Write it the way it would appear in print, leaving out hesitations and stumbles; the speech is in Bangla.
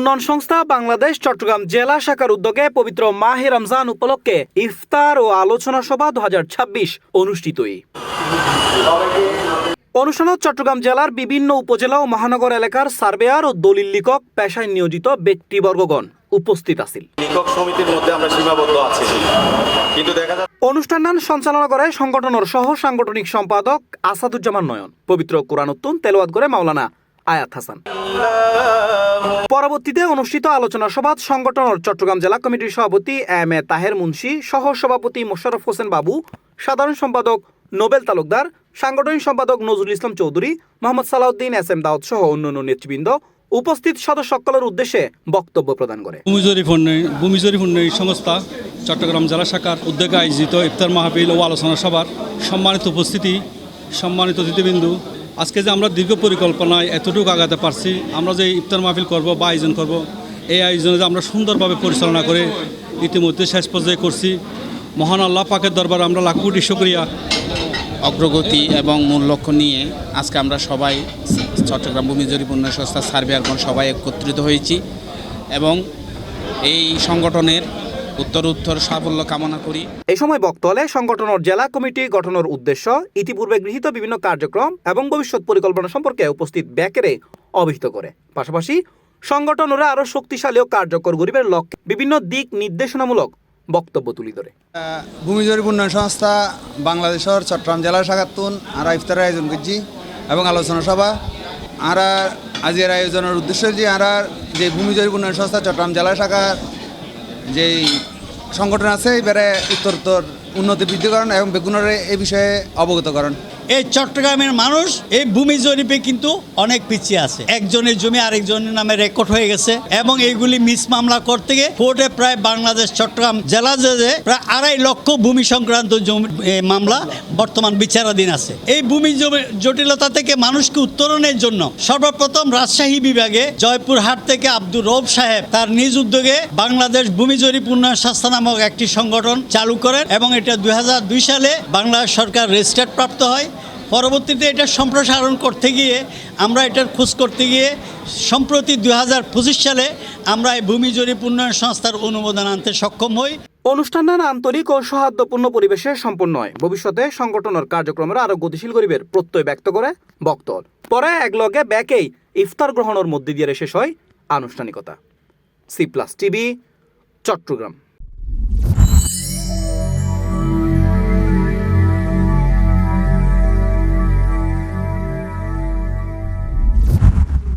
উন্নয়ন সংস্থা বাংলাদেশ চট্টগ্রাম জেলা শাখার উদ্যোগে পবিত্র মাহে রমজান উপলক্ষে ইফতার ও আলোচনা সভা 2026 অনুষ্ঠিত। অনুষ্ঠানত চট্টগ্রাম জেলার বিভিন্ন উপজেলা ও মহানগর এলাকার সার্ভেয়ার ও দলিল লিখক পেশায় নিয়োজিত ব্যক্তিবর্গগণ উপস্থিত আছেন। লিখক সমিতির মধ্যে আমরা সীমাবদ্ধ আছি, কিন্তু দেখা যায় অনুষ্ঠান সঞ্চালনা করে সংগঠনের সহ সাংগঠনিক সম্পাদক আসাদুজ্জামান নয়ন। পবিত্র কোরআন উত্তুন তেলাওয়াত করে মাওলানা আয়াত হাসান। পরবর্তীতে অনুষ্ঠিত আলোচনা সভাত সংগঠনের চট্টগ্রাম জেলা কমিটির সভাপতি এম এ তাহের মুন্সি, সহ সভাপতি মোশাররফ হোসেন বাবু, সাধারণ সম্পাদক নোবেল তালুকদার, সাংগঠনিক সম্পাদক নজরুল ইসলাম চৌধুরী, মোহাম্মদ সালাউদ্দিন এস এম দাউদ সহ অন্যান্য নেতৃবৃন্দ উপস্থিত সদস্য সকলের উদ্দেশ্যে বক্তব্য প্রদান করে। ভূমি জরিপ উন্নয়ন সংস্থা চট্টগ্রাম জেলা শাখার উদ্যোগে আয়োজিত ইফতার মাহফিল ও আলোচনা সভার সম্মানিত উপস্থিতি, সম্মানিত অতিথিবৃন্দ, আজকে যে আমরা দীর্ঘ পরিকল্পনায় এতটুকু আগাতে পারছি, আমরা যে ইফতার মাহফিল করব বা আয়োজন করব, এই আয়োজনে যে আমরা সুন্দরভাবে পরিচালনা করে ইতিমধ্যে শেষ পর্যায়ে করছি। মহান আল্লাহ পাকের দরবারে আমরা লাখ কোটি শুকরিয়া। অগ্রগতি এবং মূল লক্ষ্য নিয়ে আজকে আমরা সবাই চট্টগ্রাম ভূমি জরিপ উন্নয়ন সংস্থা সার্ভেয়ারগণ সবাই একত্রিত হয়েছি এবং এই সংগঠনের উত্তর সাফল্য কামনা করি। এই সময় বক্তব্যে সংগঠনের জেলা কমিটি গঠনের উদ্দেশ্য, ইতিপূর্বে গৃহীত বিভিন্ন কার্যক্রম এবং ভবিষ্যৎ পরিকল্পনা সম্পর্কে উপস্থিত ব্যাকেরে অবহিত করে। পাশাপাশি সংগঠনরা আরো শক্তিশালী ও কার্যকর গরিবের লক্ষ্যে বিভিন্ন দিক নির্দেশনামূলক বক্তব্য তুলে ধরে। ভূমি জরিপ উন্নয়ন সংস্থা বাংলাদেশের চট্টগ্রাম জেলা শাখাতুন আমরা ইফতারের আয়োজন করছি এবং আলোচনা সভা। আমরা আজকের আয়োজনের উদ্দেশ্য যে আমরা যে ভূমি জরিপ উন্নয়ন সংস্থা চট্টগ্রাম জেলা শাখার যেই সংগঠন আছে এবারে উত্তরোত্তর উন্নতি বৃদ্ধিকরণ এবং বেগুনের এই বিষয়ে অবগতকরণ। এই চট্টগ্রামের মানুষ এই ভূমি জরিপে কিন্তু অনেক পিছিয়ে আছে। একজনের জমি আরেকজনের নামে রেকর্ড হয়ে গেছে এবং এইগুলি মিস মামলা করতে গিয়ে কোর্টে প্রায় বাংলাদেশ চট্টগ্রাম জেলা জজে প্রায় 2.5 লক্ষ ভূমি সংক্রান্ত মামলা বর্তমান বিচারাধীন আছে। এই ভূমি জটিলতা থেকে মানুষকে উত্তরণের জন্য সর্বপ্রথম রাজশাহী বিভাগে জয়পুরহাট থেকে আব্দুর রৌফ সাহেব তার নিজ উদ্যোগে বাংলাদেশ ভূমি জরিপ উন্নয়ন সংস্থা নামক একটি সংগঠন চালু করেন এবং এটা 2002 সালে বাংলাদেশ সরকার রেজিস্ট্রেট প্রাপ্ত হয়। পরবর্তীতে এটা সম্প্রসারণ করতে গিয়ে আমরা এটার খোঁজ করতে গিয়ে সম্প্রতি 2025 সালে আমরা এই ভূমি জরিপ উন্নয়ন সংস্থার অনুমোদন আনতে সক্ষম হই। অনুষ্ঠান আন্তরিক ও সৌহার্দ্যপূর্ণ পরিবেশে সম্পন্ন হয়। ভবিষ্যতে সংগঠনের কার্যক্রমের আরো গতিশীল করিবের প্রত্যয় ব্যক্ত করে বক্তব্য। পরে একলগে ব্যাকেই ইফতার গ্রহণের মধ্যে দিয়ে শেষ হয় আনুষ্ঠানিকতা। C+ TV, Chittagong.